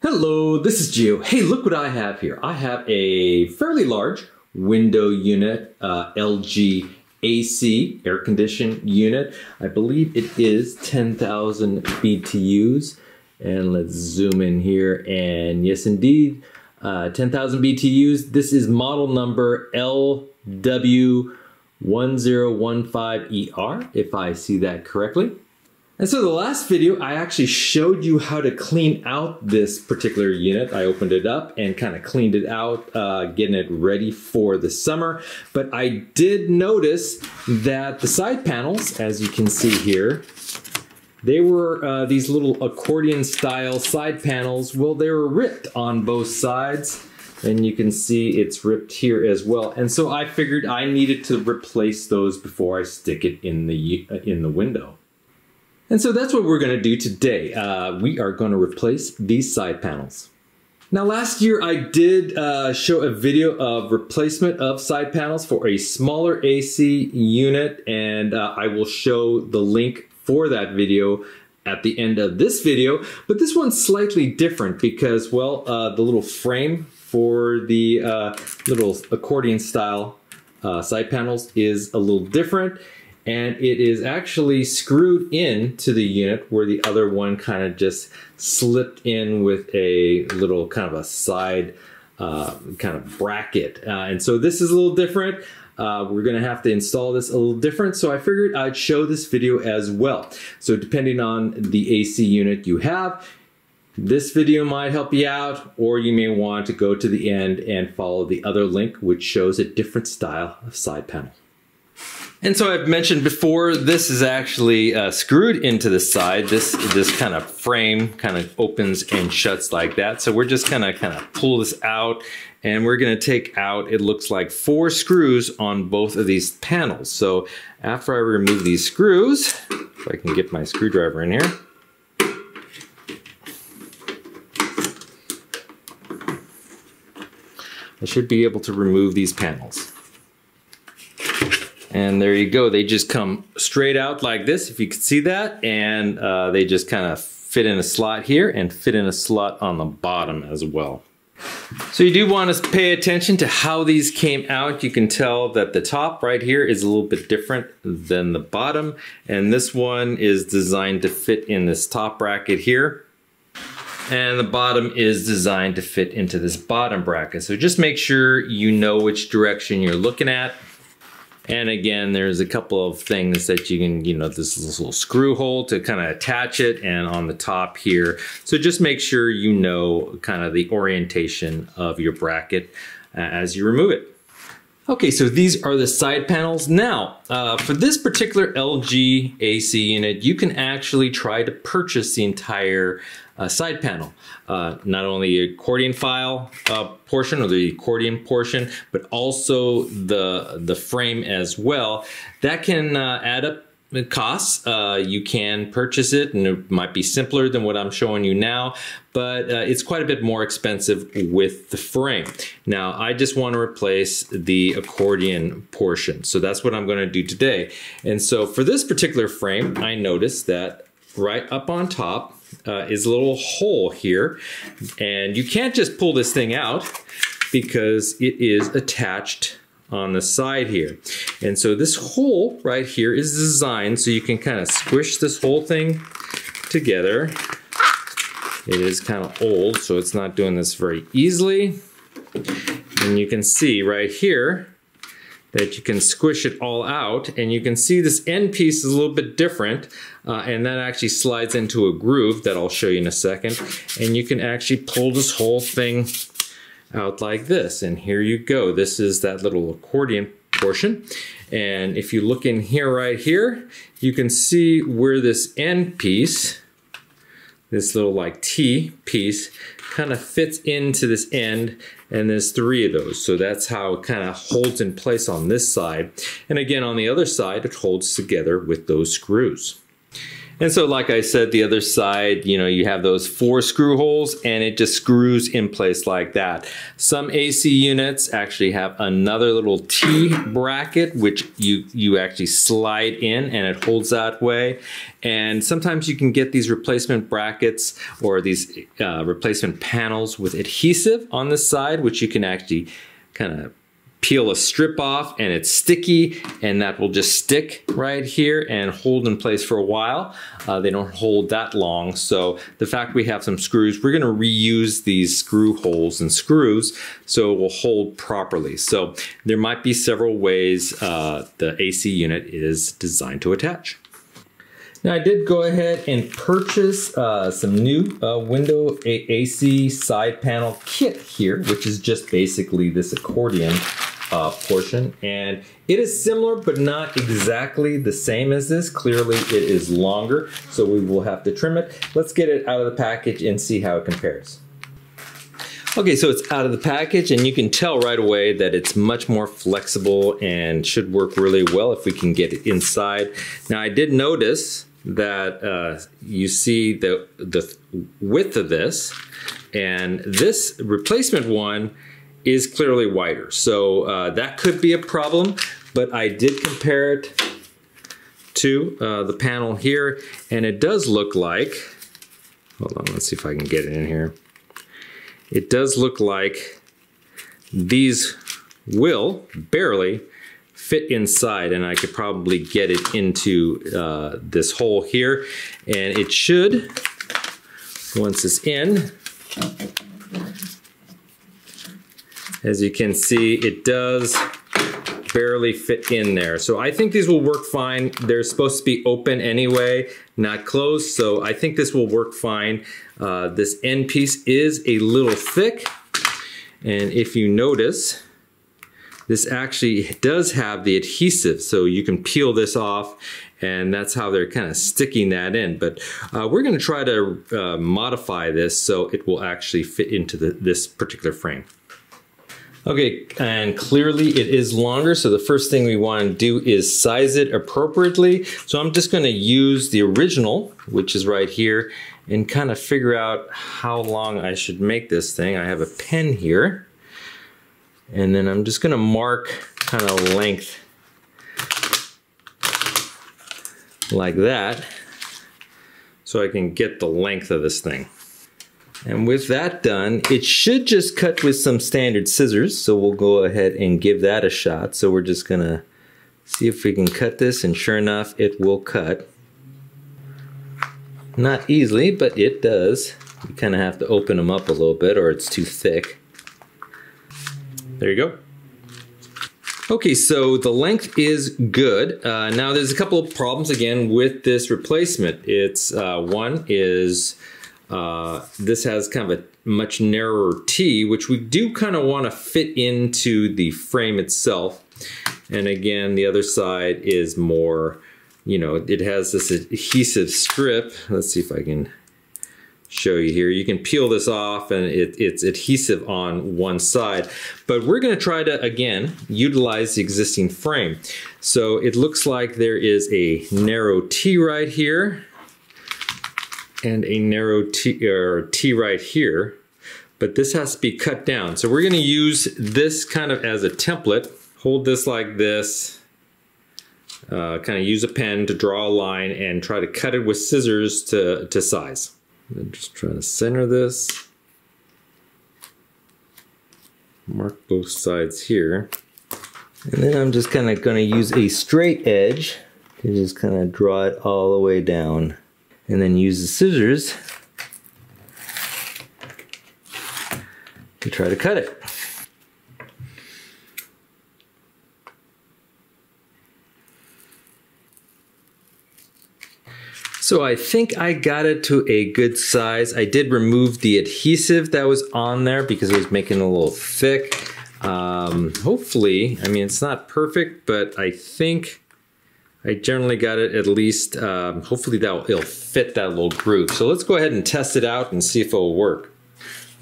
Hello, this is Gio. Hey, look what I have here. I have a fairly large window unit, LG AC air conditioned unit. I believe it is 10,000 BTUs. And let's zoom in here. And yes, indeed, 10,000 BTUs. This is model number LW1015ER, if I see that correctly. And so the last video, I actually showed you how to clean out this particular unit. I opened it up and kind of cleaned it out, getting it ready for the summer. But I did notice that the side panels, as you can see here, they were these little accordion style side panels. Well, they were ripped on both sides. And you can see it's ripped here as well. And so I figured I needed to replace those before I stick it in the window. And so that's what we're going to do today. We are going to replace these side panels. Now last year I did show a video of replacement of side panels for a smaller AC unit, and I will show the link for that video at the end of this video. But this one's slightly different because, well, the little frame for the little accordion style side panels is a little different. And it is actually screwed into the unit where the other one kind of just slipped in with a little kind of a side kind of bracket. And so this is a little different. We're going to have to install this a little different. So I figured I'd show this video as well. So depending on the AC unit you have, this video might help you out, or you may want to go to the end and follow the other link, which shows a different style of side panel. And so I've mentioned before, this is actually screwed into the side. This kind of frame kind of opens and shuts like that. So we're just gonna kind of pull this out, and we're gonna take out, it looks like 4 screws on both of these panels. So after I remove these screws, if I can get my screwdriver in here. I should be able to remove these panels. And there you go, they just come straight out like this, if you can see that, and they just kind of fit in a slot here and fit in a slot on the bottom as well. So you do want to pay attention to how these came out. You can tell that the top right here is a little bit different than the bottom, and this one is designed to fit in this top bracket here. And the bottom is designed to fit into this bottom bracket. So just make sure you know which direction you're looking at. And again, there's a couple of things that you can, this little screw hole to kind of attach it, and on the top here. So just make sure you know kind of the orientation of your bracket as you remove it. Okay, so these are the side panels. Now, for this particular LG AC unit, you can actually try to purchase the entire side panel. Not only the accordion file portion, or the accordion portion, but also the frame as well. That can add up the costs. You can purchase it, and it might be simpler than what I'm showing you now, but it's quite a bit more expensive with the frame. Now, I just want to replace the accordion portion, so that's what I'm going to do today. And so for this particular frame, I noticed that right up on top is a little hole here, and you can't just pull this thing out because it is attached on the side here. And so this hole right here is designed so you can kind of squish this whole thing together. It is kind of old, so it's not doing this very easily. And you can see right here that you can squish it all out, and you can see this end piece is a little bit different, and that actually slides into a groove that I'll show you in a second. And you can actually pull this whole thing out like this, and here you go. This is that little accordion portion, and if you look in here right here, you can see where this end piece, this little like T piece, kind of fits into this end, and there's 3 of those. So that's how it kind of holds in place on this side. And again, on the other side, it holds together with those screws. And so like I said, the other side, you know, you have those 4 screw holes and it just screws in place like that. Some AC units actually have another little T bracket, which you actually slide in and it holds that way. And sometimes you can get these replacement brackets or these replacement panels with adhesive on the side, which you can actually kind of peel a strip off and it's sticky and that will just stick right here and hold in place for a while. They don't hold that long. So the fact we have some screws, we're gonna reuse these screw holes and screws so it will hold properly. So there might be several ways the AC unit is designed to attach. Now I did go ahead and purchase some new window AC side panel kit here, which is just basically this accordion portion, and it is similar but not exactly the same as this. Clearly it is longer, so we will have to trim it. Let's get it out of the package and see how it compares. Okay, so it's out of the package and you can tell right away that it's much more flexible and should work really well if we can get it inside. Now I did notice that you see the width of this, and this replacement one is clearly wider. So that could be a problem, but I did compare it to the panel here, and it does look like, hold on, let's see if I can get it in here. It does look like these will barely fit inside, and I could probably get it into this hole here, and it should, once it's in, as you can see, it does barely fit in there. So I think these will work fine. They're supposed to be open anyway, not closed, so I think this will work fine. This end piece is a little thick, and if you notice, this actually does have the adhesive, so you can peel this off, and that's how they're kind of sticking that in. But we're going to try to modify this so it will actually fit into this particular frame. Okay, and clearly it is longer, so the first thing we want to do is size it appropriately. So I'm just going to use the original, which is right here, and kind of figure out how long I should make this thing. I have a pen here, and then I'm just going to mark kind of length like that so I can get the length of this thing. And with that done, it should just cut with some standard scissors, so we'll go ahead and give that a shot. So we're just gonna see if we can cut this, and sure enough, it will cut. Not easily, but it does. You kind of have to open them up a little bit or it's too thick. There you go. Okay, so the length is good. Now there's a couple of problems again with this replacement. It's one is this has kind of a much narrower T, which we do kind of want to fit into the frame itself. And again, the other side is more, you know, it has this adhesive strip. Let's see if I can show you here. You can peel this off and it's adhesive on one side. But we're going to try to, again, utilize the existing frame. So it looks like there is a narrow T right here, and a narrow T right here, but this has to be cut down. So we're gonna use this kind of as a template, hold this like this, kind of use a pen to draw a line and try to cut it with scissors to size. I'm just trying to center this, mark both sides here, and then I'm just kind of gonna use a straight edge to just kind of draw it all the way down. And then use the scissors to try to cut it. So I think I got it to a good size. I did remove the adhesive that was on there because it was making it a little thick. Hopefully, I mean, it's not perfect, but I think I generally got it at least, hopefully it'll fit that little groove. So let's go ahead and test it out and see if it will work.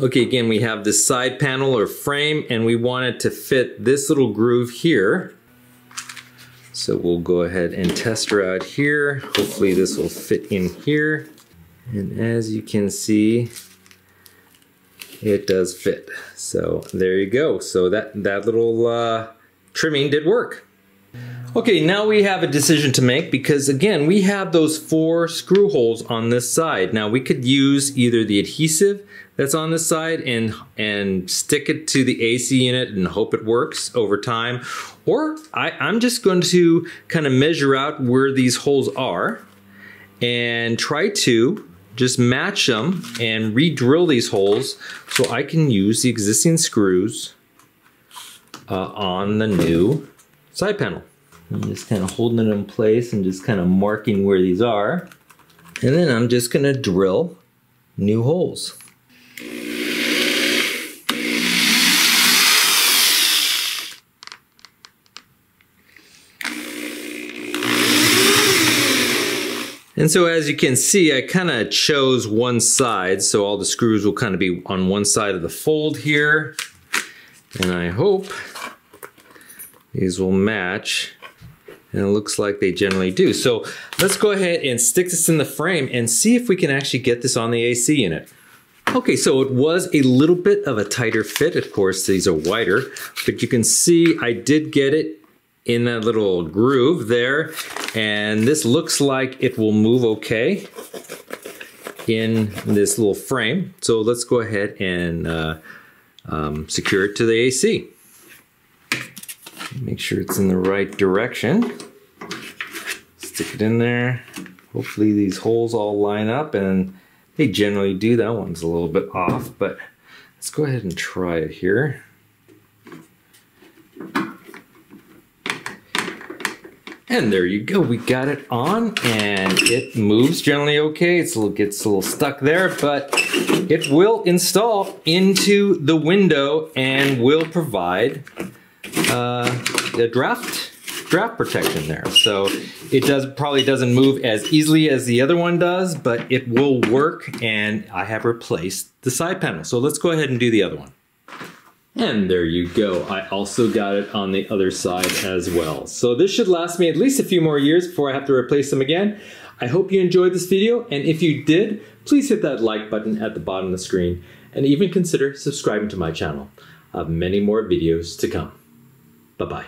Okay, again, we have this side panel or frame, and we want it to fit this little groove here. So we'll go ahead and test her out here. Hopefully this will fit in here. And as you can see, it does fit. So there you go. So that little trimming did work. Okay, now we have a decision to make because again, we have those 4 screw holes on this side. Now we could use either the adhesive that's on this side and stick it to the AC unit and hope it works over time. Or I'm just going to kind of measure out where these holes are and try to just match them and re-drill these holes so I can use the existing screws on the new side panel. I'm just kind of holding it in place and just kind of marking where these are. And then I'm just going to drill new holes. And so as you can see, I kind of chose one side, so all the screws will kind of be on one side of the fold here. And I hope these will match. And it looks like they generally do. So let's go ahead and stick this in the frame and see if we can actually get this on the AC unit. Okay, so it was a little bit of a tighter fit. Of course, these are wider, but you can see I did get it in that little groove there. And this looks like it will move okay in this little frame. So let's go ahead and secure it to the AC. Make sure it's in the right direction. Stick it in there. Hopefully these holes all line up, and they generally do. That one's a little bit off, but let's go ahead and try it here. And there you go, we got it on and it moves generally okay. It gets a little stuck there, but it will install into the window and will provide the draft protection there. So it probably doesn't move as easily as the other one does, but it will work, and I have replaced the side panel. So let's go ahead and do the other one. And there you go. I also got it on the other side as well. So this should last me at least a few more years before I have to replace them again. I hope you enjoyed this video, and if you did, please hit that like button at the bottom of the screen, and even consider subscribing to my channel. I have many more videos to come. Bye-bye.